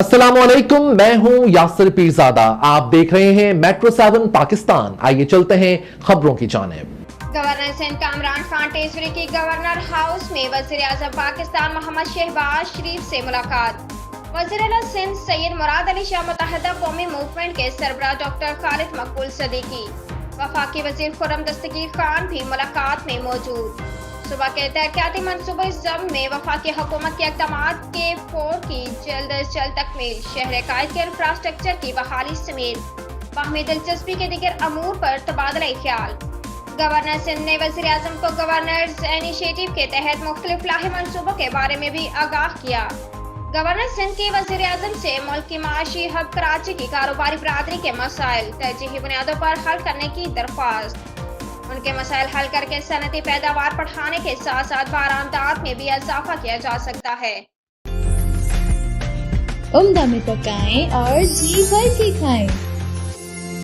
अस्सलामुअलैकुम, मैं हूं यासिर पीरजादा। आप देख रहे हैं मेट्रो 7 पाकिस्तान। आइए चलते हैं खबरों की जानिब। गवर्नर सिंध का इमरान खान टेसरी की गवर्नर हाउस में वज़ीर आज़म पाकिस्तान मोहम्मद शहबाज शरीफ से मुलाकात। वज़ीर आला सिंध सैयद मुराद अली शाह मुत्तहिदा कौमी मूवमेंट के सरबराह डॉक्टर खालिद मकबूल सदीकी, वफाकी वज़ीर खुर्रम दस्तगीर खान भी मुलाकात में मौजूद। सुबह के तरक्याती मनसूबे ज़ब्त में वफाकी हुकूमत के इक़दामात के फोर की जल्द अज जल्द तकमील, शहर कायद के इंफ्रास्ट्रक्चर की बहाली समेत बाहमी दिलचस्पी के दीगर अमूर पर तबादला ख्याल। गवर्नर सिंध ने वज़ीर आज़म को गवर्नर्स इनिशिएटिव के तहत मुख्तलिफ लाही मनसूबों के बारे में भी आगाह किया। गवर्नर सिंध के वज़ीर आज़म से मुल्क की माशी हब कराची की कारोबारी बरादरी के मसाइल तरजीही बुनियादों पर हल करने की दरख्वास्त। उनके मसाइल हल करके सनती पैदावार बढ़ाने के साथ साथ बरामदात में भी इजाफा किया जा सकता है। उम्दा में पकाएं और जी भर के खाएं।